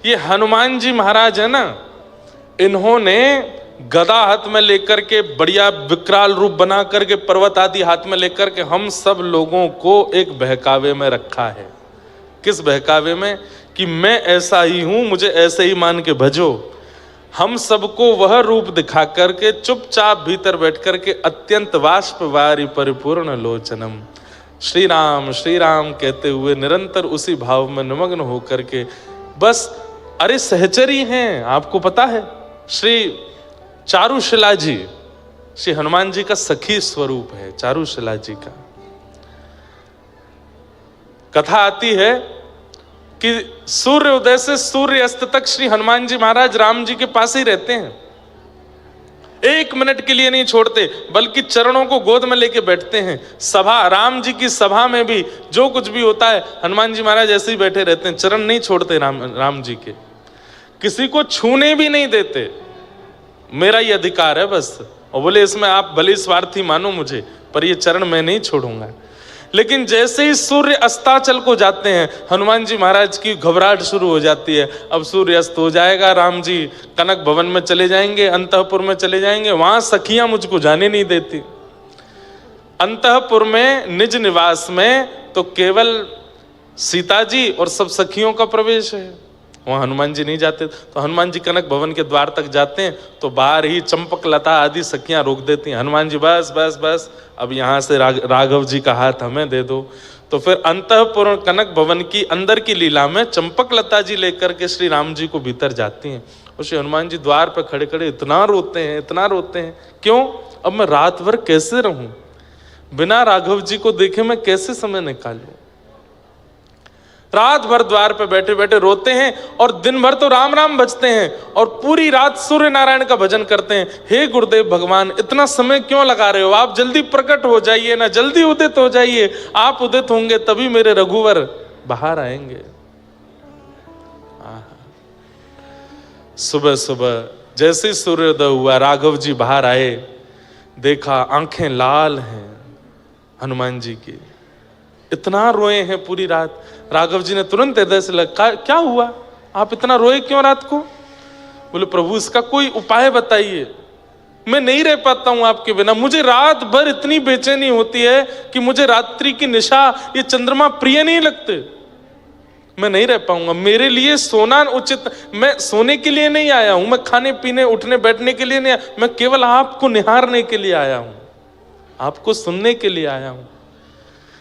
ये हनुमान जी महाराज है ना, इन्होंने गदा हाथ में लेकर के, बढ़िया विकराल रूप बना करके, पर्वत आदि हाथ में लेकर के हम सब लोगों को एक बहकावे में रखा है। किस बहकावे में? कि मैं ऐसा ही हूं, मुझे ऐसे ही मान के भजो। हम सबको वह रूप दिखा करके चुपचाप भीतर बैठ करके अत्यंत वाष्पवारी परिपूर्ण लोचनम श्री राम कहते हुए निरंतर उसी भाव में निमग्न होकर के बस, अरे सहचरी हैं। आपको पता है श्री चारुशिला जी, श्री हनुमान जी का सखी स्वरूप है चारुशिला जी का। कथा आती है कि सूर्य उदय से सूर्य अस्त तक श्री हनुमान जी महाराज राम जी के पास ही रहते हैं, एक मिनट के लिए नहीं छोड़ते, बल्कि चरणों को गोद में लेके बैठते हैं। सभा, राम जी की सभा में भी जो कुछ भी होता है हनुमान जी महाराज ऐसे ही बैठे रहते हैं, चरण नहीं छोड़ते राम जी के, किसी को छूने भी नहीं देते। मेरा ये अधिकार है बस। और बोले इसमें आप भले स्वार्थी मानो मुझे, पर ये चरण मैं नहीं छोड़ूंगा। लेकिन जैसे ही सूर्य अस्ताचल को जाते हैं हनुमान जी महाराज की घबराहट शुरू हो जाती है। अब सूर्य अस्त हो जाएगा, राम जी कनक भवन में चले जाएंगे, अंतःपुर में चले जाएंगे, वहां सखियां मुझको जाने नहीं देती। अंतःपुर में निज निवास में तो केवल सीता जी और सब सखियों का प्रवेश है, वहां हनुमान जी नहीं जाते। तो हनुमान जी कनक भवन के द्वार तक जाते हैं तो बाहर ही चंपक लता आदि सखियां रोक देती हैं। हनुमान जी बस बस बस, अब यहाँ से राघव जी का हाथ हमें दे दो। तो फिर अंतःपुर कनक भवन की अंदर की लीला में चंपक लता जी लेकर के श्री राम जी को भीतर जाती हैं। और श्री हनुमान जी द्वार पर खड़े खड़े इतना रोते हैं, इतना रोते हैं। क्यों? अब मैं रात भर कैसे रहूं, बिना राघव जी को देखे मैं कैसे समय निकालूं। रात भर द्वार पे बैठे बैठे रोते हैं और दिन भर तो राम राम भजते हैं और पूरी रात सूर्य नारायण का भजन करते हैं। हे गुरुदेव भगवान, इतना समय क्यों लगा रहे हो? आप जल्दी प्रकट हो जाइए ना, जल्दी उदित हो जाइए। आप उदित होंगे तभी मेरे रघुवर बाहर आएंगे। सुबह सुबह जैसे ही सूर्योदय हुआ राघव जी बाहर आए, देखा आंखें लाल हैं हनुमान जी की, इतना रोए हैं पूरी रात। राघव जी ने तुरंत हृदय से लगा, क्या हुआ, आप इतना रोए क्यों रात को? बोले प्रभु इसका कोई उपाय बताइए, मैं नहीं रह पाता हूं आपके बिना। मुझे रात भर इतनी बेचैनी होती है कि मुझे रात्रि की निशा, ये चंद्रमा प्रिय नहीं लगते, मैं नहीं रह पाऊंगा। मेरे लिए सोना उचित, मैं सोने के लिए नहीं आया हूं, मैं खाने पीने उठने बैठने के लिए नहीं आया, मैं केवल आपको निहारने के लिए आया हूं, आपको सुनने के लिए आया हूं।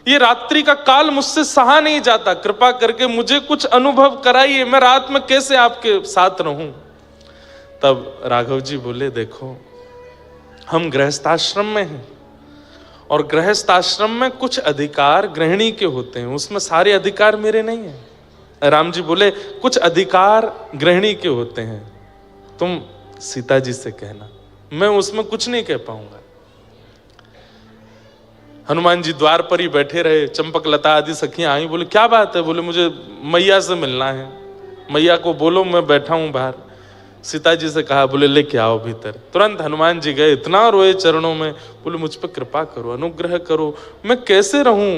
ये रात्रि का काल मुझसे सहा नहीं जाता, कृपा करके मुझे कुछ अनुभव कराइए, मैं रात में कैसे आपके साथ रहूं। तब राघव जी बोले, देखो हम गृहस्थाश्रम में हैं और गृहस्थाश्रम में कुछ अधिकार गृहिणी के होते हैं, उसमें सारे अधिकार मेरे नहीं हैं। राम जी बोले कुछ अधिकार गृहिणी के होते हैं, तुम सीता जी से कहना, मैं उसमें कुछ नहीं कह पाऊंगा। हनुमान जी द्वार पर ही बैठे रहे, चंपक लता आदि सखियां आई, बोले क्या बात है? बोले मुझे मैया से मिलना है, मैया को बोलो मैं बैठा हूं बाहर। सीता जी से कहा, बोले लेके आओ भीतर। तुरंत हनुमान जी गए, इतना रोए चरणों में, बोले मुझ पर कृपा करो, अनुग्रह करो, मैं कैसे रहूं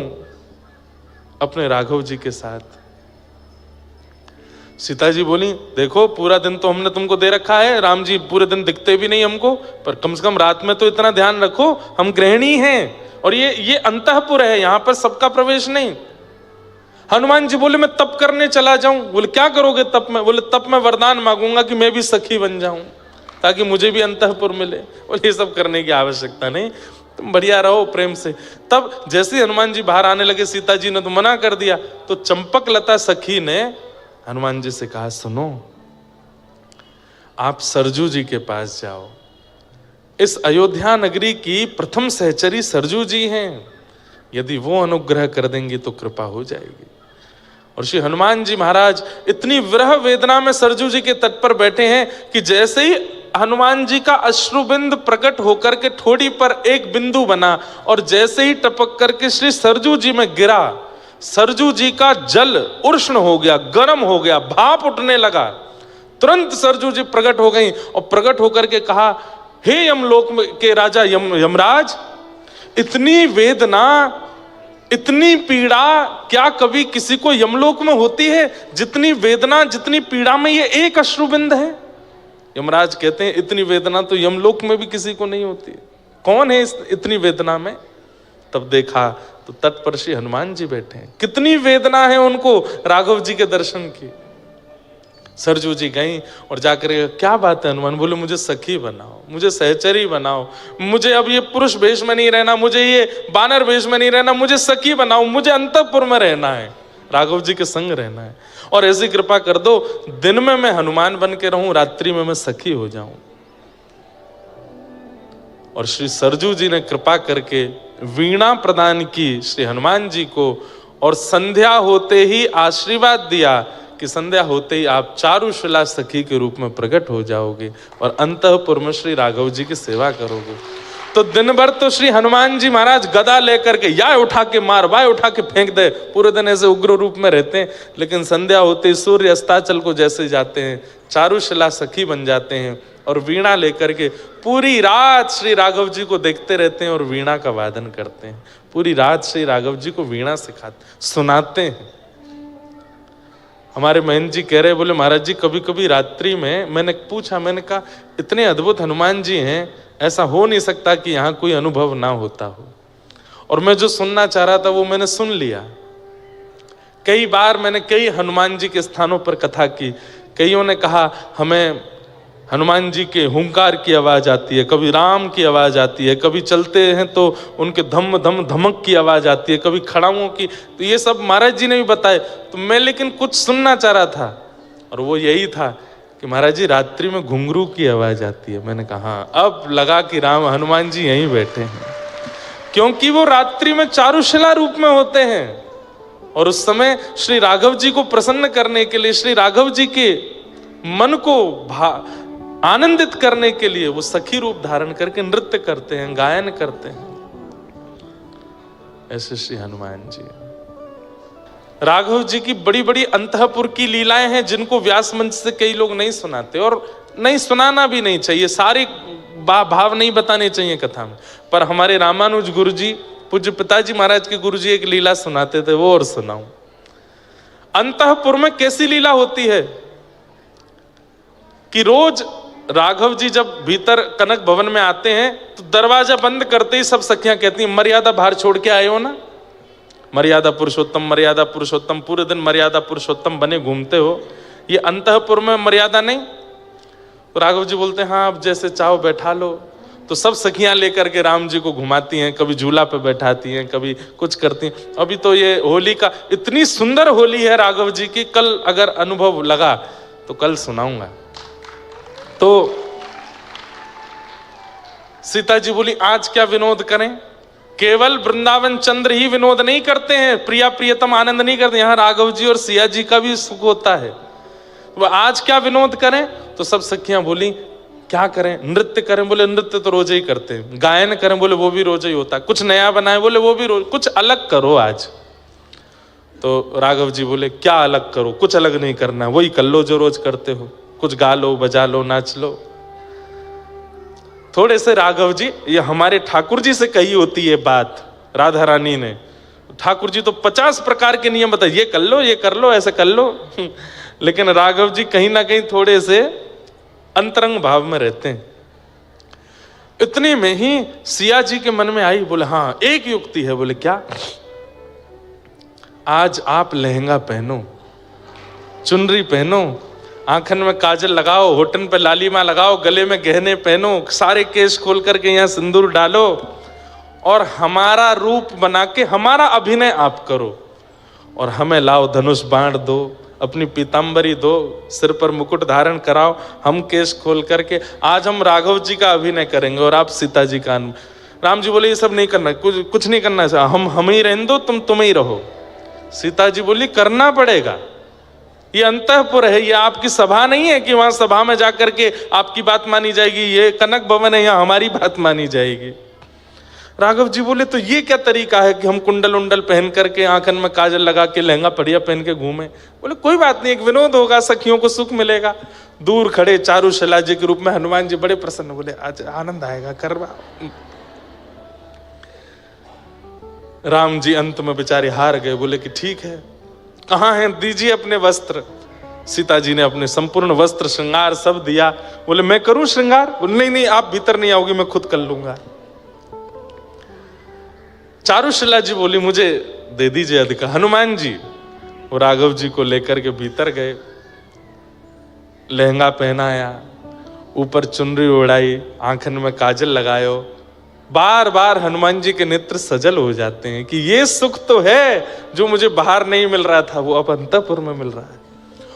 अपने राघव जी के साथ। सीता जी बोली, देखो पूरा दिन तो हमने तुमको दे रखा है, राम जी पूरे दिन दिखते भी नहीं हमको, पर कम से कम रात में तो इतना ध्यान रखो, हम गृहिणी हैं और ये अंतःपुर है, यहां पर सबका प्रवेश नहीं। हनुमान जी बोले मैं तप करने चला जाऊं। बोले क्या करोगे तप में? बोले तप में वरदान मांगूंगा कि मैं भी सखी बन जाऊं, ताकि मुझे भी अंतःपुर मिले। बोले ये सब करने की आवश्यकता नहीं, तुम बढ़िया रहो प्रेम से। तब जैसे हनुमान जी बाहर आने लगे, सीता जी ने तो मना कर दिया, तो चंपक लता सखी ने हनुमान जी से कहा, सुनो आप सरजू जी के पास जाओ, इस अयोध्या नगरी की प्रथम सहचरी सरजू जी हैं, यदि वो अनुग्रह कर देंगी तो कृपा हो जाएगी। और श्री हनुमान जी महाराज इतनी विरह वेदना में सरजू जी के तट पर बैठे हैं कि जैसे ही हनुमान जी का अश्रुबिंद प्रकट होकर के ठोड़ी पर एक बिंदु बना और जैसे ही टपक करके श्री सरजू जी में गिरा, सरजू जी का जल उष्ण हो गया, गर्म हो गया, भाप उठने लगा। तुरंत सरजू जी प्रकट हो गई और प्रकट होकर के कहा, हे यमलोक के राजा यमराज, इतनी वेदना, इतनी पीड़ा क्या कभी किसी को यमलोक में होती है? जितनी वेदना, जितनी पीड़ा में ये एक अश्रुबिंद है। यमराज कहते हैं इतनी वेदना तो यमलोक में भी किसी को नहीं होती। कौन है इतनी वेदना में? तब देखा तो तट पर श्री हनुमान जी बैठे हैं। कितनी वेदना है उनको राघव जी के दर्शन की। सरजू जी गई और जाकर क्या बात है हनुमान? बोले मुझे सखी बनाओ, मुझे सहचरी बनाओ, मुझे अब ये पुरुष वेश में नहीं रहना, मुझे ये बानर वेश में नहीं रहना, मुझे सखी बनाओ, मुझे अंतःपुर में रहना है, राघव जी के संग रहना है। और ऐसी कृपा कर दो दिन में मैं हनुमान बन के रहूं, रात्रि में मैं सखी हो जाऊं। और श्री सरजू जी ने कृपा करके वीणा प्रदान की श्री हनुमान जी को, और संध्या होते ही आशीर्वाद दिया कि संध्या होते ही आप चारुशिला सखी के रूप में प्रकट हो जाओगे और अंतःपुर में श्री राघव जी की सेवा करोगे। तो दिन भर तो श्री हनुमान जी महाराज गदा लेकर के या उठा के मार, वाय उठा के फेंक दे, पूरे दिन ऐसे उग्र रूप में रहते हैं। लेकिन संध्या होते ही सूर्य अस्ताचल को जैसे जाते हैं, चारुशिला सखी बन जाते हैं और वीणा लेकर के पूरी रात श्री राघव जी को देखते रहते हैं और वीणा का वादन करते हैं। पूरी रात श्री राघव जी को वीणा सिखाते, सुनाते हैं। हमारे महंत जी कह रहे, बोले महाराज जी कभी कभी रात्रि में मैंने पूछा, मैंने कहा इतने अद्भुत हनुमान जी हैं, ऐसा हो नहीं सकता कि यहाँ कोई अनुभव ना होता हो। और मैं जो सुनना चाह रहा था वो मैंने सुन लिया। कई बार मैंने कई हनुमान जी के स्थानों पर कथा की, कईयों ने कहा हमें हनुमान जी के हुंकार की आवाज आती है, कभी राम की आवाज आती है, कभी चलते हैं तो उनके धम धम धमक की आवाज आती है, कभी खड़ाओं की। तो ये सब महाराज जी ने भी बताए। तो मैं लेकिन कुछ सुनना चाह रहा था और वो यही था कि महाराज जी रात्रि में घुंघरू की आवाज आती है। मैंने कहा अब लगा कि राम हनुमान जी यहीं बैठे हैं, क्योंकि वो रात्रि में चारुशिला रूप में होते हैं और उस समय श्री राघव जी को प्रसन्न करने के लिए, श्री राघव जी के मन को आनंदित करने के लिए वो सखी रूप धारण करके नृत्य करते हैं, गायन करते हैं। ऐसे श्री हनुमान जी। राघव जी की बड़ी बड़ी अंतःपुर की लीलाएं हैं जिनको व्यास मंच से कई लोग नहीं सुनाते और नहीं सुनाना भी नहीं चाहिए, सारे भाव नहीं बताने चाहिए कथा में। पर हमारे रामानुज गुरु जी, पूज्य पिताजी महाराज के गुरु जी एक लीला सुनाते थे, वो और सुनाऊं। अंतःपुर में कैसी लीला होती है कि रोज राघव जी जब भीतर कनक भवन में आते हैं तो दरवाजा बंद करते ही सब सखियां कहती हैं मर्यादा बाहर छोड़ के आए हो ना, मर्यादा पुरुषोत्तम, मर्यादा पुरुषोत्तम, पूरे दिन मर्यादा पुरुषोत्तम बने घूमते हो, ये अंतःपुर में मर्यादा नहीं? तो राघव जी बोलते हैं हाँ अब जैसे चाहो बैठा लो। तो सब सखियां लेकर के राम जी को घुमाती हैं, कभी झूला पे बैठाती हैं, कभी कुछ करती हैं। अभी तो ये होली का, इतनी सुंदर होली है राघव जी की, कल अगर अनुभव लगा तो कल सुनाऊंगा। तो सीता जी बोली आज क्या विनोद करें? केवल वृंदावन चंद्र ही विनोद नहीं करते हैं, प्रिया प्रियतम आनंद नहीं करते, यहाँ राघव जी और सिया जी का भी सुख होता है। वो आज क्या विनोद करें? तो सब सखियां बोली क्या करें? नृत्य करें? बोले नृत्य तो रोज ही करते हैं। गायन करें? बोले वो भी रोज ही होता है। कुछ नया बनाए? बोले वो भी रोज। कुछ अलग करो आज। तो राघव जी बोले क्या अलग करो? कुछ अलग नहीं करना, वही कर लो जो रोज करते हो, कुछ गा लो, बजा लो, नाच लो। थोड़े से राघव जी, ये हमारे ठाकुर जी से कही होती है बात राधा रानी ने। ठाकुर जी तो 50 प्रकार के नियम बताए, ये कर लो, ये कर लो, ऐसे कर लो। लेकिन राघव जी कहीं ना कहीं थोड़े से अंतरंग भाव में रहते हैं। इतने में ही सिया जी के मन में आई, बोले हाँ एक युक्ति है। बोले क्या? आज आप लहंगा पहनो, चुनरी पहनो, आंखन में काजल लगाओ, होठन पे लालिमा लगाओ, गले में गहने पहनो, सारे केस खोल करके यहाँ सिंदूर डालो और हमारा रूप बना के हमारा अभिनय आप करो और हमें लाओ धनुष बाण दो, अपनी पीतांबरी दो, सिर पर मुकुट धारण कराओ, हम केस खोल करके आज हम राघव जी का अभिनय करेंगे और आप सीता जी का। राम जी बोले ये सब नहीं करना, कुछ नहीं करना, हम ही रहने दो, तुम ही रहो। सीता जी बोली करना पड़ेगा, ये अंतःपुर है, ये आपकी सभा नहीं है कि वहां सभा में जाकर के आपकी बात मानी जाएगी, ये कनक भवन है, यहाँ हमारी बात मानी जाएगी। राघव जी बोले तो ये क्या तरीका है कि हम कुंडल उंडल पहन करके, आंखन में काजल लगा के, लहंगा बढ़िया पहन के घूमे? बोले कोई बात नहीं, एक विनोद होगा, सखियों को सुख मिलेगा। दूर खड़े चारुशिला जी के रूप में हनुमान जी बड़े प्रसन्न, बोले आज आनंद आएगा, करवा। राम जी अंत में बेचारे हार गए, बोले कि ठीक है, कहाँ हैं, दीजिए अपने वस्त्र। सीता जी ने अपने संपूर्ण वस्त्र श्रृंगार सब दिया। बोले मैं करूं श्रृंगार? बोले नहीं नहीं, आप भीतर नहीं आओगी, मैं खुद कर लूंगा। चारुशिला जी बोली मुझे दे दीजिए अधिकार। हनुमान जी वो राघव जी को लेकर के भीतर गए, लहंगा पहनाया, ऊपर चुनरी ओढ़ाई, आंखन में काजल लगायो। बार बार हनुमान जी के नेत्र सजल हो जाते हैं कि ये सुख तो है जो मुझे बाहर नहीं मिल रहा था, वो अब अंतःपुर में मिल रहा है।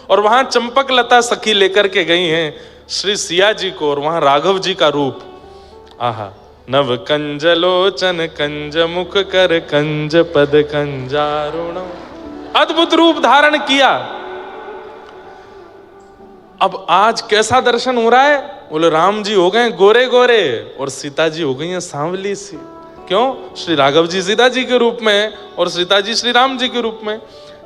और वहां चंपक लता सखी लेकर के गई हैं श्री सिया जी को, और वहां राघव जी का रूप, आहा, नव कंज लोचन कंज मुख कर कंज पद कंजारुण, अद्भुत रूप धारण किया। अब आज कैसा दर्शन हो रहा है? बोले राम जी हो गए गोरे गोरे और सीता जी हो गई हैं सांवली सी। क्यों? श्री राघव जी सीता जी के रूप में और सीता जी श्री राम जी के रूप में।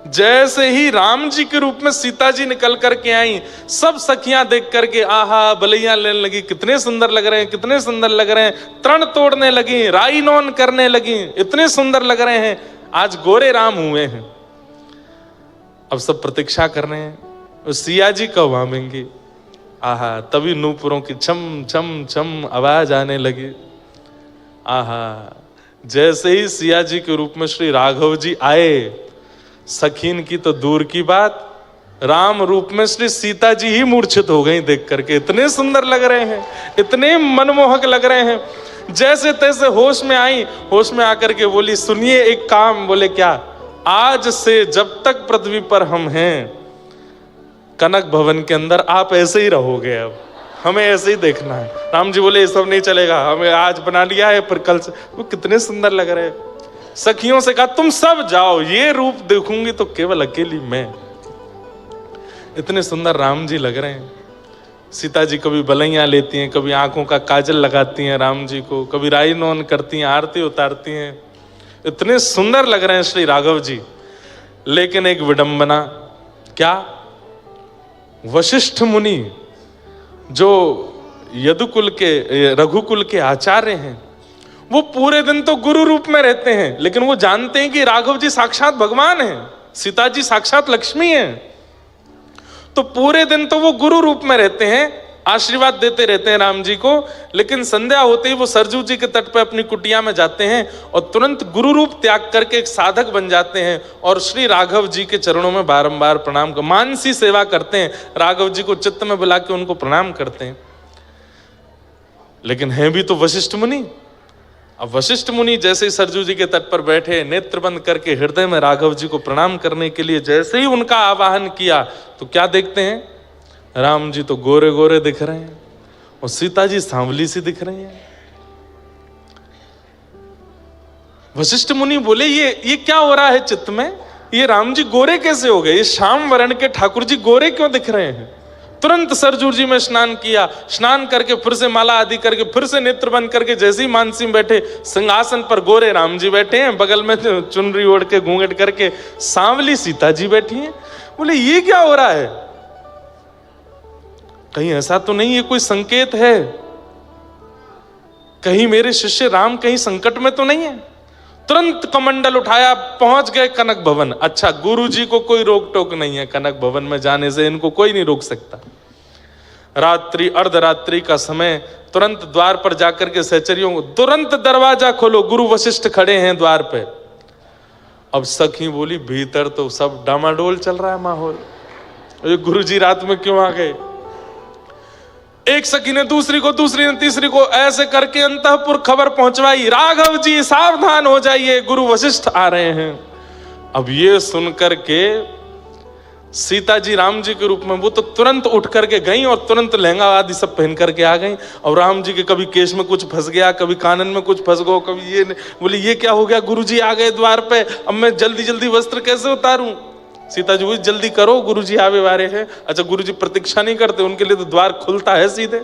जैसे ही राम जी के रूप में सीता जी निकल करके आई, सब सखियां देख करके आहा बलैया लेने लगी, कितने सुंदर लग रहे हैं, कितने सुंदर लग रहे हैं, तरण तोड़ने लगी, राई नौन करने लगी, इतने सुंदर लग रहे हैं, आज गोरे राम हुए हैं। अब सब प्रतीक्षा कर रहे हैं सिया जी कब आवेंगी। आहा, तभी नूपुरों की छम छम छम आवाज आने लगी। आहा, जैसे ही सिया जी के रूप में श्री राघव जी आए, सखीन की तो दूर की बात, राम रूप में श्री सीता जी ही मूर्छित हो गई देख करके। इतने सुंदर लग रहे हैं, इतने मनमोहक लग रहे हैं। जैसे तैसे होश में आई, होश में आकर के बोली सुनिए एक काम। बोले क्या? आज से जब तक पृथ्वी पर हम हैं कनक भवन के अंदर आप ऐसे ही रहोगे, अब हमें ऐसे ही देखना है। राम जी बोले ये सब नहीं चलेगा, हमें आज बना लिया है पर कल से। वो कितने सुंदर लग रहे हैं। सखियों से कहा तुम सब जाओ, ये रूप देखूंगी तो केवल अकेली मैं। इतने सुंदर राम जी लग रहे हैं। सीता जी कभी बलैया लेती हैं, कभी आंखों का काजल लगाती हैं राम जी को, कभी राई नौन करती हैं, आरती उतारती हैं। इतने सुंदर लग रहे हैं श्री राघव जी। लेकिन एक विडंबना, क्या? वशिष्ठ मुनि जो यदुकुल के रघुकुल के आचार्य हैं, वो पूरे दिन तो गुरु रूप में रहते हैं, लेकिन वो जानते हैं कि राघव जी साक्षात भगवान हैं, सीता जी साक्षात लक्ष्मी हैं। तो पूरे दिन तो वो गुरु रूप में रहते हैं, आशीर्वाद देते रहते हैं राम जी को। लेकिन संध्या होते ही वो सरजू जी के तट पर अपनी कुटिया में जाते हैं और तुरंत गुरु रूप त्याग करके एक साधक बन जाते हैं और श्री राघव जी के चरणों में बारंबार प्रणाम कर मानसी सेवा करते हैं। राघव जी को चित्त में बुला के उनको प्रणाम करते हैं। लेकिन हैं भी तो वशिष्ठ मुनि। अब वशिष्ठ मुनि जैसे ही सरजू जी के तट पर बैठे, नेत्र बंद करके हृदय में राघव जी को प्रणाम करने के लिए जैसे ही उनका आवाहन किया, तो क्या देखते हैं? राम जी तो गोरे गोरे दिख रहे हैं और सीता जी सांवली सी दिख रही हैं। वशिष्ठ मुनि बोले ये क्या हो रहा है चित्त में? ये राम जी गोरे कैसे हो गए? ये श्याम वर्ण के ठाकुर जी गोरे क्यों दिख रहे हैं? तुरंत सरजू जी में स्नान किया, स्नान करके फिर से माला आदि करके फिर से नेत्र बंद करके जैसे ही मानसी में बैठे, सिंहासन पर गोरे राम जी बैठे हैं, बगल में चुनरी ओढ़ के घूंघट करके सांवली सीता जी बैठी हैं। बोले ये क्या हो रहा है? कहीं ऐसा तो नहीं है कोई संकेत है? कहीं मेरे शिष्य राम कहीं संकट में तो नहीं है? तुरंत कमंडल उठाया, पहुंच गए कनक भवन। अच्छा, गुरु जी को कोई रोक टोक नहीं है, कनक भवन में जाने से इनको कोई नहीं रोक सकता। रात्रि अर्धरात्रि का समय, तुरंत द्वार पर जाकर के सहचरियों को तुरंत दरवाजा खोलो, गुरु वशिष्ठ खड़े हैं द्वार पे। अब सखी बोली भीतर तो सब डामाडोल चल रहा है माहौल, गुरु जी रात में क्यों आ गए? एक सखी ने दूसरी को, दूसरी ने तीसरी को, ऐसे करके अंतःपुर खबर पहुंचवाई, राघव जी सावधान हो जाइए, गुरु वशिष्ठ आ रहे हैं। अब ये सुनकर के सीता जी राम जी के रूप में वो तो तुरंत उठ करके गई और तुरंत लहंगा आदि सब पहन करके आ गई। और राम जी के कभी केश में कुछ फंस गया, कभी कानन में कुछ फंस गया, कभी ये बोले ये क्या हो गया? गुरु जी आ गए द्वार पे, अब मैं जल्दी जल्दी वस्त्र कैसे उतारूं? सीता जी बोली जल्दी करो, गुरु जी आवे वारे हैं। अच्छा, गुरु जी प्रतीक्षा नहीं करते, उनके लिए तो द्वार खुलता है सीधे।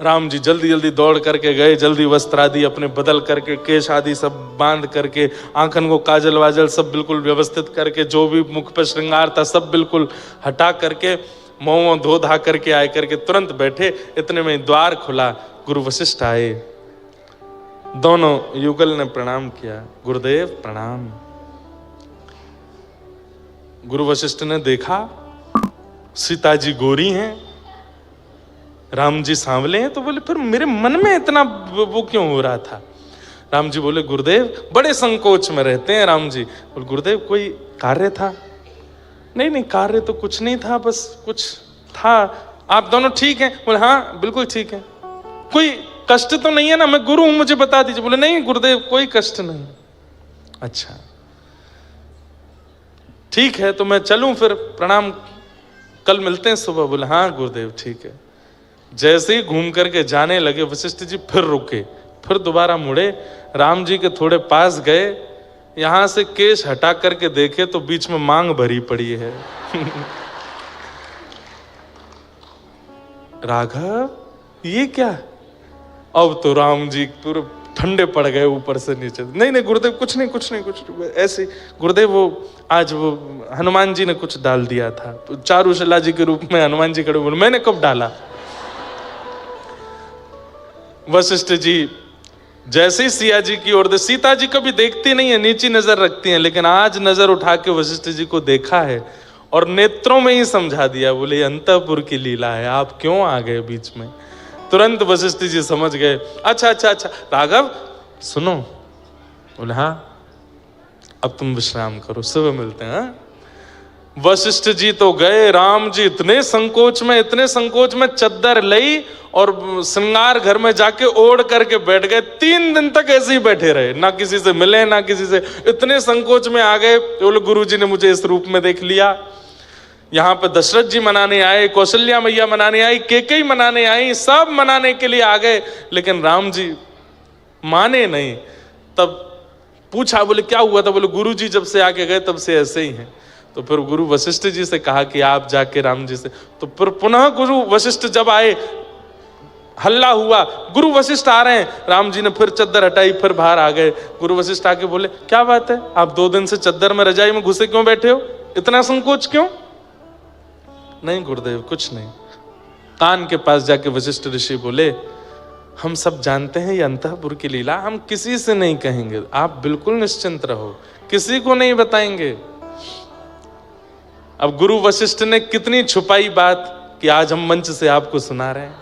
राम जी जल्दी जल्दी दौड़ करके गए, जल्दी वस्त्र आदि अपने बदल करके, केश आदि सब बांध करके, आंखन को काजल वाजल सब बिल्कुल व्यवस्थित करके, जो भी मुख पर श्रृंगार था सब बिल्कुल हटा करके, मुंह धो धा करके आए करके तुरंत बैठे। इतने में द्वार खुला, गुरु वशिष्ठ आए। दोनों युगल ने प्रणाम किया। गुरुदेव प्रणाम। गुरु वशिष्ठ ने देखा सीता जी गोरी हैं, राम जी सांवले हैं, तो बोले फिर मेरे मन में इतना वो क्यों हो रहा था? राम जी बोले गुरुदेव बड़े संकोच में रहते हैं। राम जी बोले गुरुदेव कोई कार्य था? नहीं नहीं कार्य तो कुछ नहीं था, बस कुछ था। आप दोनों ठीक हैं? बोले हाँ बिल्कुल ठीक है। कोई कष्ट तो नहीं है ना? मैं गुरु हूं, मुझे बता दीजिए। बोले नहीं गुरुदेव कोई कष्ट नहीं। अच्छा ठीक है तो मैं चलूं फिर, प्रणाम, कल मिलते हैं सुबह। बोले हाँ गुरुदेव ठीक है। जैसे ही घूम करके जाने लगे वशिष्ठ जी फिर रुके, फिर दोबारा मुड़े, राम जी के थोड़े पास गए, यहां से केश हटा करके देखे तो बीच में मांग भरी पड़ी है। राघव ये क्या? अब तो राम जी पूरे ठंडे पड़ गए ऊपर से नीचे। नहीं नहीं गुरुदेव कुछ नहीं कुछ नहीं कुछ नहीं, ऐसे गुरुदेव वो आज वो हनुमान जी ने कुछ डाल दिया था, चारुशिला जी के रूप में हनुमान जी खड़े। बोले मैंने कब डाला? वशिष्ठ जी जैसे ही सिया जी की ओर, सीता जी कभी देखती नहीं है, नीची नजर रखती हैं, लेकिन आज नजर उठा के वशिष्ठ जी को देखा है और नेत्रों में ही समझा दिया। बोले अंतःपुर की लीला है, आप क्यों आ गए बीच में? तुरंत वशिष्ठ जी समझ गए। अच्छा अच्छा अच्छा राघव सुनो। बोले हाँ अब तुम विश्राम करो, सुबह मिलते हैं। वशिष्ठ जी तो गए, राम जी इतने संकोच में चद्दर लई और श्रृंगार घर में जाके ओढ़ करके बैठ गए। 3 दिन तक ऐसे ही बैठे रहे, ना किसी से मिले ना किसी से, इतने संकोच में आ गए। बोले गुरु जी ने मुझे इस रूप में देख लिया। यहाँ पे दशरथ जी मनाने आए, कौशल्या मैया मनाने आई, केकई मनाने आई, सब मनाने के लिए आ गए, लेकिन राम जी माने नहीं। तब पूछा, बोले क्या हुआ था? बोले गुरु जी जब से आके गए तब से ऐसे ही हैं। तो फिर गुरु वशिष्ठ जी से कहा कि आप जाके राम जी से, तो फिर पुनः गुरु वशिष्ठ जब आए, हल्ला हुआ, गुरु वशिष्ठ आ रहे हैं। राम जी ने फिर चद्दर हटाई, फिर बाहर आ गए। गुरु वशिष्ठ आके बोले क्या बात है, आप 2 दिन से चद्दर में रजाई में घुसे क्यों बैठे हो? इतना संकोच क्यों? नहीं गुरुदेव कुछ नहीं। कान के पास जाके वशिष्ठ ऋषि बोले हम सब जानते हैं ये अंतःपुर की लीला, हम किसी से नहीं कहेंगे, आप बिल्कुल निश्चिंत रहो, किसी को नहीं बताएंगे। अब गुरु वशिष्ठ ने कितनी छुपाई बात कि आज हम मंच से आपको सुना रहे हैं।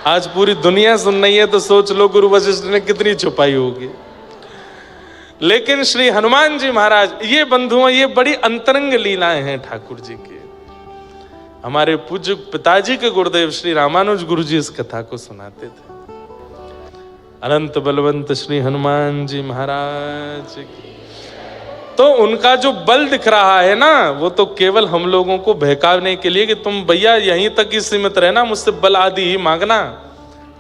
आज पूरी दुनिया सुन रही है, तो सोच लो गुरु वशिष्ठ ने कितनी छुपाई होगी। लेकिन श्री हनुमान जी महाराज, ये बंधुओं, ये बड़ी अंतरंग लीलाएं हैं ठाकुर जी की। हमारे पूज्य पिताजी के गुरुदेव श्री रामानुज गुरु जी इस कथा को सुनाते थे। अनंत बलवंत श्री हनुमान जी महाराज की। तो उनका जो बल दिख रहा है ना, वो तो केवल हम लोगों को बहकाने के लिए कि तुम भैया यहीं तक ही सीमित रहना, मुझसे बल आदि ही मांगना।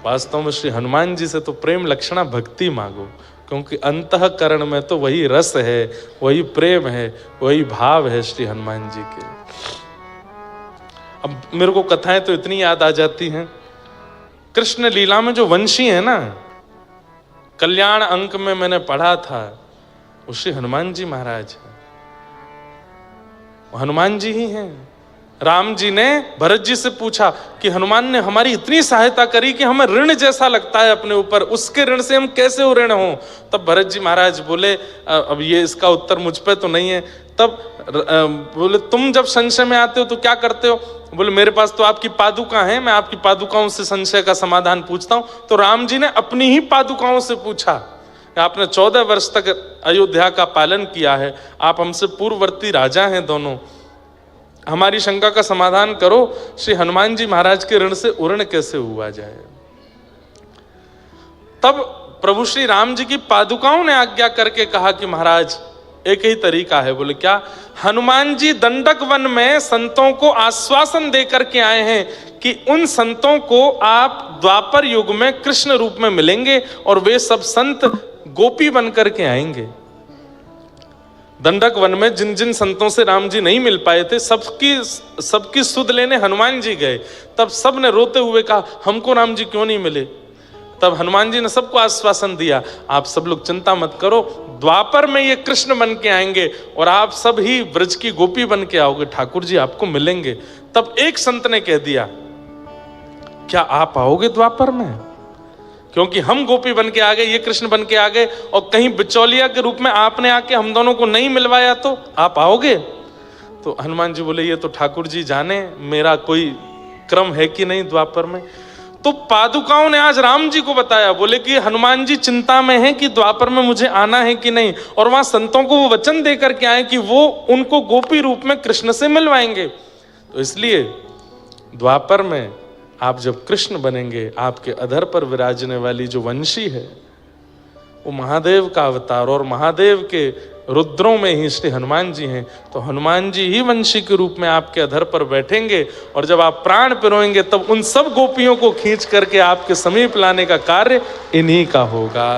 वास्तव में श्री हनुमान जी से तो प्रेम लक्षणा भक्ति मांगो, क्योंकि अंतःकरण में तो वही रस है, वही प्रेम है, वही भाव है श्री हनुमान जी के। अब मेरे को कथाएं तो इतनी याद आ जाती हैं। कृष्ण लीला में जो वंशी है ना, कल्याण अंक में मैंने पढ़ा था, वो श्री हनुमान जी महाराज है। हनुमान जी ही हैं। राम जी ने भरत जी से पूछा कि हनुमान ने हमारी इतनी सहायता करी कि हमें ऋण जैसा लगता है अपने ऊपर, उसके ऋण से हम कैसे ऋण हों? तब भरत जी महाराज बोले, अब ये इसका उत्तर मुझ पे तो नहीं है। तब बोले तुम जब संशय में आते हो तो क्या करते हो? बोले मेरे पास तो आपकी पादुका है, मैं आपकी पादुकाओं से संशय का समाधान पूछता हूं। तो राम जी ने अपनी ही पादुकाओं से पूछा, आपने 14 वर्ष तक अयोध्या का पालन किया है, आप हमसे पूर्ववर्ती राजा हैं दोनों, हमारी शंका का समाधान करो, श्री हनुमान जी महाराज के ऋण से ऋण कैसे हुआ जाए। तब प्रभु श्री राम जी की पादुकाओं ने आज्ञा करके कहा कि महाराज एक ही तरीका है। बोले क्या? हनुमान जी दंडक वन में संतों को आश्वासन दे करके आए हैं कि उन संतों को आप द्वापर युग में कृष्ण रूप में मिलेंगे और वे सब संत गोपी बन करके आएंगे। दंडक वन में जिन जिन संतों से राम जी नहीं मिल पाए थे, सबकी सुध लेने हनुमान जी गए। तब सब ने रोते हुए कहा हमको राम जी क्यों नहीं मिले? तब हनुमान जी ने सबको आश्वासन दिया, आप सब लोग चिंता मत करो, द्वापर में ये कृष्ण बन के आएंगे और आप सब ही ब्रज की गोपी बन के आओगे, ठाकुर जी आपको मिलेंगे। तब एक संत ने कह दिया, क्या आप आओगे द्वापर में? क्योंकि हम गोपी बन के आ गए, ये कृष्ण बन के आ गए, और कहीं बिचौलिया के रूप में आपने आके हम दोनों को नहीं मिलवाया तो आप आओगे? तो हनुमान जी बोले ये तो ठाकुर जी जाने, मेरा कोई क्रम है कि नहीं द्वापर में। तो पादुकाओं ने आज राम जी को बताया, बोले कि हनुमान जी चिंता में हैं कि द्वापर में मुझे आना है कि नहीं, और वहां संतों को वो वचन दे करके आए कि वो उनको गोपी रूप में कृष्ण से मिलवाएंगे। तो इसलिए द्वापर में आप जब कृष्ण बनेंगे, आपके अधर पर विराजने वाली जो वंशी है वो महादेव का अवतार, और महादेव के रुद्रों में ही श्री हनुमान जी हैं। तो हनुमान जी ही वंशी के रूप में आपके अधर पर बैठेंगे, और जब आप प्राण पिरोएंगे तब उन सब गोपियों को खींच करके आपके समीप लाने का कार्य इन्हीं का होगा।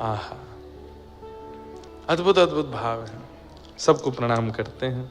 आहा, अद्भुत अद्भुत भाव है। सबको प्रणाम करते हैं।